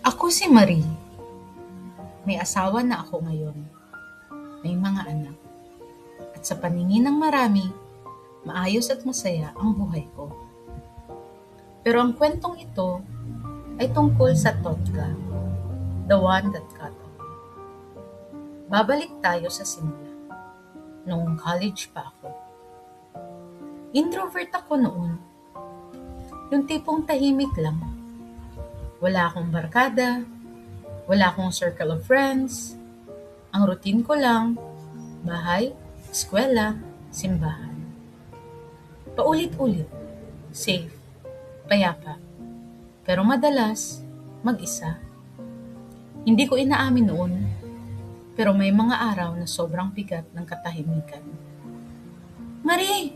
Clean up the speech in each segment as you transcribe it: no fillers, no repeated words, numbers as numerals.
Ako si Marie. May asawa na ako ngayon. May mga anak. At sa paningin ng marami, maayos at masaya ang buhay ko. Pero ang kwentong ito ay tungkol sa Totka, the one that got away. Babalik tayo sa simula, noong college pa ako. Introvert ako noon. Yung tipong tahimik lang. Wala akong barkada, wala akong circle of friends. Ang routine ko lang, bahay, eskwela, simbahan. Paulit-ulit, safe, payapa. Pero madalas, mag-isa. Hindi ko inaamin noon, pero may mga araw na sobrang bigat ng katahimikan. Marie,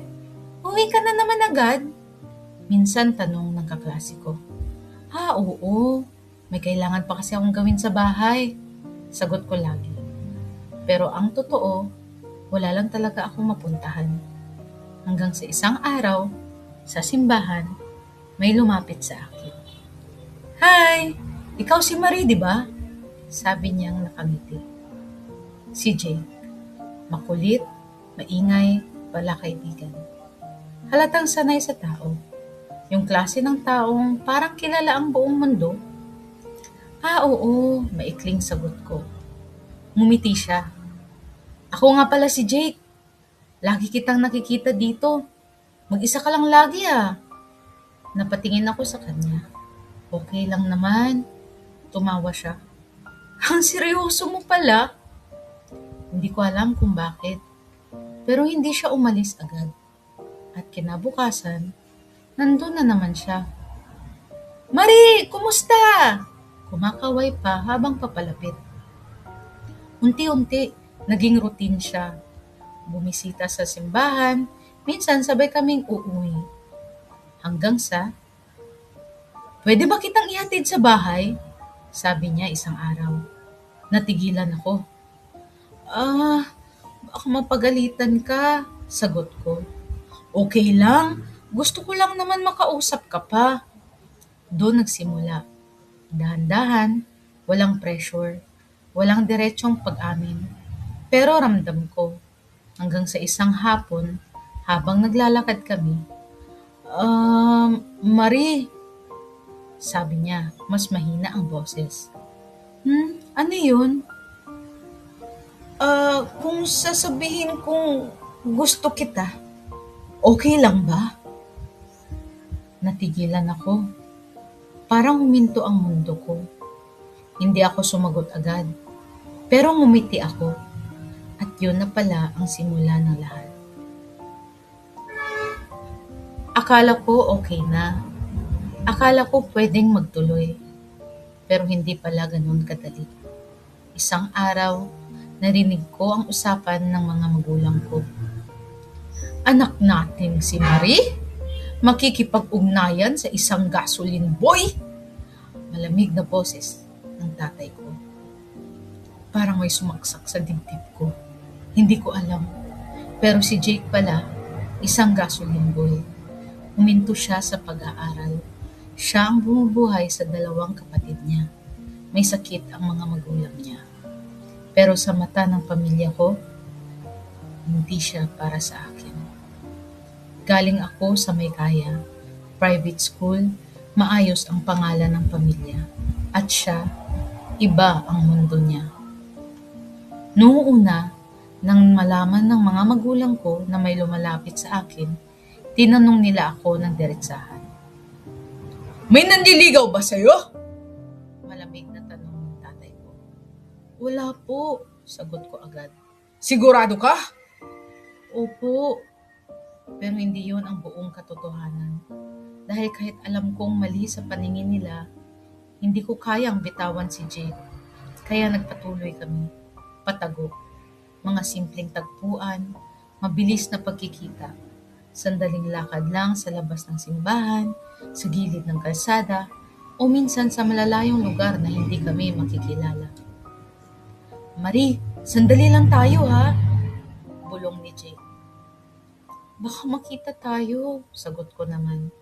uwi ka na naman agad? Minsan tanong ng kaklase ko. Oo. May kailangan pa kasi akong gawin sa bahay. Sagot ko lagi. Pero ang totoo, wala lang talaga akong mapuntahan. Hanggang sa isang araw, sa simbahan, may lumapit sa akin. Hi! Ikaw si Marie, di ba? Sabi niyang nakangiti. Si Jake. Makulit, maingay, wala kaibigan. Halatang sanay sa tao. Yung klase ng taong parang kilala ang buong mundo. Oo, maikling sagot ko. Ngumiti siya. Ako nga pala si Jake. Lagi kitang nakikita dito. Mag-isa ka lang lagi ah. Napatingin ako sa kanya. Okay lang naman. Tumawa siya. Ang seryoso mo pala. Hindi ko alam kung bakit. Pero hindi siya umalis agad. At kinabukasan, nandun na naman siya. Marie, kumusta? Kumakaway pa habang papalapit. Unti-unti, naging routine siya. Bumisita sa simbahan, minsan sabay kaming uuwi. Hanggang sa, pwede ba kitang ihatid sa bahay? Sabi niya isang araw. Natigilan ako. Baka mapagalitan ka, sagot ko. Okay lang, gusto ko lang naman makausap ka pa. Doon nagsimula. Dahan-dahan, walang pressure, walang diretsong pag-amin. Pero ramdam ko, hanggang sa isang hapon, habang naglalakad kami, Marie, sabi niya, mas mahina ang boses. Ano yun? Kung sasabihin kong gusto kita, okay lang ba? Natigilan ako. Parang huminto ang mundo ko. Hindi ako sumagot agad. Pero ngumiti ako. At yun na pala ang simula ng lahat. Akala ko okay na. Akala ko pwedeng magtuloy. Pero hindi pala ganun kadali. Isang araw, narinig ko ang usapan ng mga magulang ko. Anak nating si Marie, makikipag-ugnayan sa isang gasoline boy. Malamig na boses ng tatay ko. Parang may sumaksak sa dibdib ko. Hindi ko alam. Pero si Jake pala, isang gasoline boy. Huminto siya sa pag-aaral. Siya ang bumubuhay sa dalawang kapatid niya. May sakit ang mga magulang niya. Pero sa mata ng pamilya ko, hindi siya para sa akin. Galing ako sa Maykaya, private school, maayos ang pangalan ng pamilya. At siya, iba ang mundo niya. Noong una, nang malaman ng mga magulang ko na may lumalapit sa akin, tinanong nila ako ng diretsahan. May nanliligaw ba sa'yo? Malamig na tanong ng tatay ko. Wala po, sagot ko agad. Sigurado ka? Opo, pero hindi yon ang buong katotohanan. Dahil kahit alam kong mali sa paningin nila, hindi ko kayang bitawan si Jake. Kaya nagpatuloy kami. Patago. Mga simpleng tagpuan, mabilis na pagkikita. Sandaling lakad lang sa labas ng simbahan, sa gilid ng kalsada, o minsan sa malalayong lugar na hindi kami makikilala. Marie, sandali lang tayo ha, bulong ni Jake. Baka makita tayo, sagot ko naman.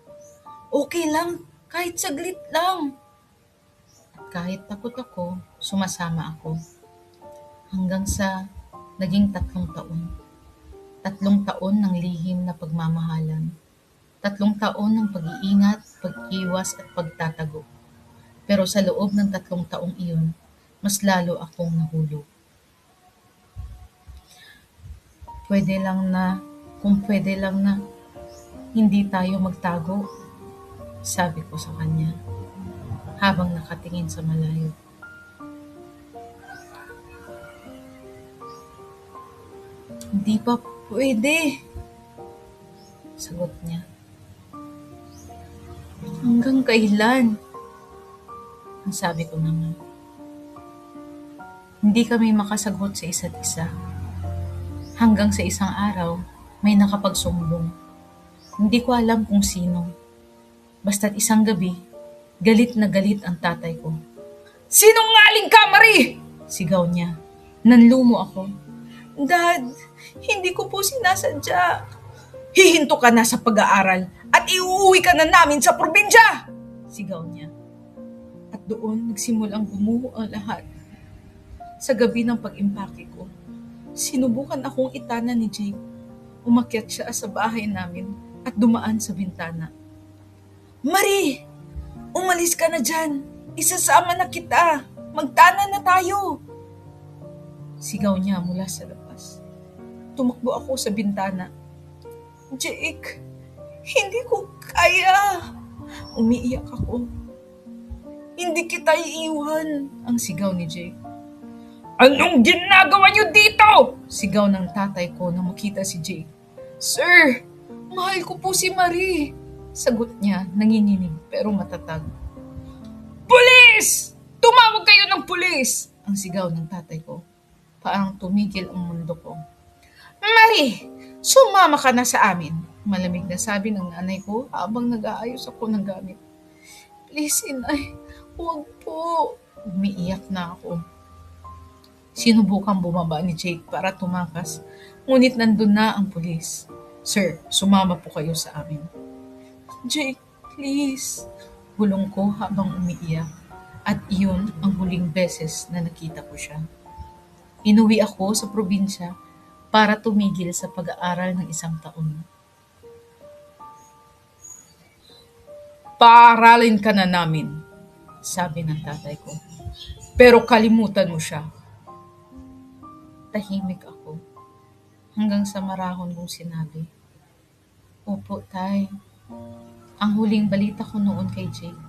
Okay lang, kahit saglit lang. At kahit takot ako, sumasama ako. Hanggang sa naging 3 taon. 3 taon ng lihim na pagmamahalan. 3 taon ng pag-iingat, pag-iwas at pagtatago. Pero sa loob ng 3 taong iyon, mas lalo akong nahulog. Pwede lang na, kung pwede lang na, hindi tayo magtago, sabi ko sa kanya habang nakatingin sa malayo. Hindi pa pwede, sagot niya. Hanggang kailan? Ang sabi ko naman. Hindi kami makasagot sa isa't isa. Hanggang sa isang araw, may nakapagsumbong. Hindi ko alam kung sino. Basta't isang gabi, galit na galit ang tatay ko. Sinungaling ka, Marie! Sigaw niya. Nanlumo ako. Dad, hindi ko po sinasadya. Hihinto ka na sa pag-aaral at iuuwi ka na namin sa probinsya! Sigaw niya. At doon nagsimulang gumuho ang lahat. Sa gabi ng pag-impake ko, sinubukan akong itanan ni Jake. Umakyat siya sa bahay namin at dumaan sa bintana. Marie! Umalis ka na dyan! Isasama na kita! Magtanan na tayo! Sigaw niya mula sa labas. Tumakbo ako sa bintana. Jake, hindi ko kaya! Umiiyak ako. Hindi kita iiwan! Ang sigaw ni Jake. Anong ginagawa niyo dito? Sigaw ng tatay ko nang makita si Jake. Sir, mahal ko po si Marie. Sagot niya, nanginginig pero matatag. Pulis! Tumawag kayo ng pulis! Ang sigaw ng tatay ko. Parang tumigil ang mundo ko. Marie, sumama ka na sa amin. Malamig na sabi ng nanay ko habang nag-aayos ako ng gamit. Please, inay, huwag po. Umiiyak na ako. Sinubukang bumaba ni Jake para tumakas, ngunit nandun na ang pulis. Sir, sumama po kayo sa amin. Jake, please. Bulong ko habang umiiyak. At iyon ang huling beses na nakita ko siya. Inuwi ako sa probinsya para tumigil sa pag-aaral ng 1 taon. Paaralin ka na namin, sabi ng tatay ko. Pero kalimutan mo siya. Tahimik ako hanggang sa marahon kong sinabi. Opo, tay. Ang huling balita ko noon kay Jake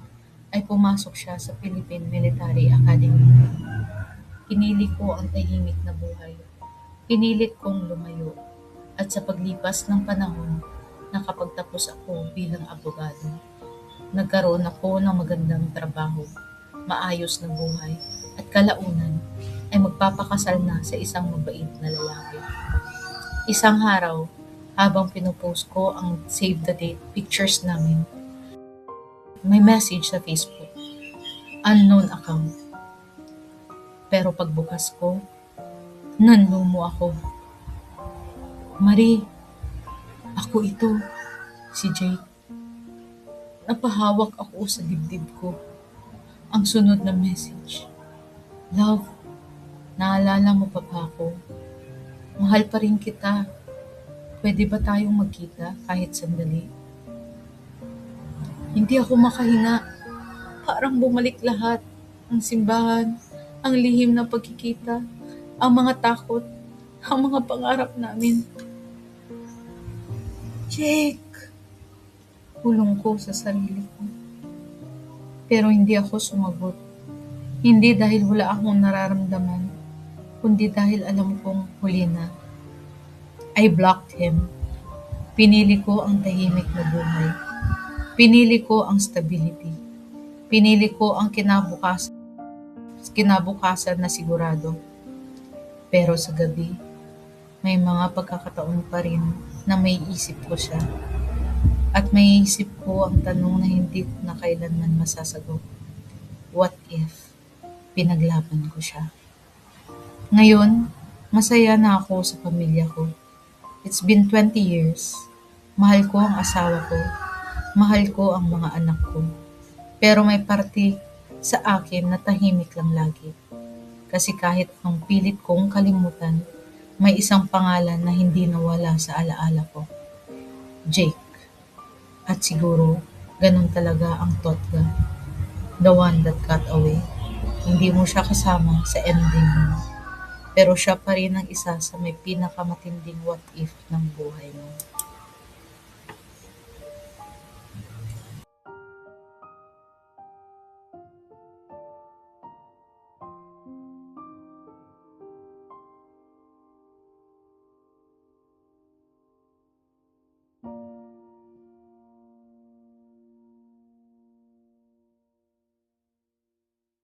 ay pumasok siya sa Philippine Military Academy. Pinili ko ang tahimik na buhay. Pinilit kong lumayo at sa paglipas ng panahon, nakapagtapos ako bilang abogado. Nagkaroon ako ng magandang trabaho, maayos na buhay at kalaunan ay magpapakasal na sa isang mabait na lalaki. Isang araw, habang pinupost ko ang save the date pictures namin, may message sa Facebook, unknown account. Pero pagbukas ko, nanlumo ako. Marie, ako ito, si Jake. Napahawak ako sa dibdib ko. Ang sunod na message, Love, naalala mo pa ba ako? Mahal pa rin kita. Pwede ba tayong magkita kahit sandali? Hindi ako makahinga. Parang bumalik lahat. Ang simbahan, ang lihim na pagkikita, ang mga takot, ang mga pangarap namin. Jake! Hulong ko sa sarili ko. Pero hindi ako sumagot. Hindi dahil wala akong nararamdaman, kundi dahil alam kong huli na. I blocked him. Pinili ko ang tahimik na buhay. Pinili ko ang stability. Pinili ko ang kinabukasan na sigurado. Pero sa gabi, may mga pagkakataon pa rin na may isip ko siya. At may isip ko ang tanong na hindi ko na kailanman masasagot. What if pinaglaban ko siya? Ngayon, masaya na ako sa pamilya ko. It's been 20 years. Mahal ko ang asawa ko. Mahal ko ang mga anak ko. Pero may parte Sa akin na tahimik lang lagi. Kasi kahit ang pilit kong kalimutan, may isang pangalan na hindi nawala sa alaala ko. Jake. At siguro, ganun talaga ang Totga. The one that got away. Hindi mo siya kasama sa ending mo. Pero siya pa rin ang isa sa may pinakamatinding what if ng buhay mo.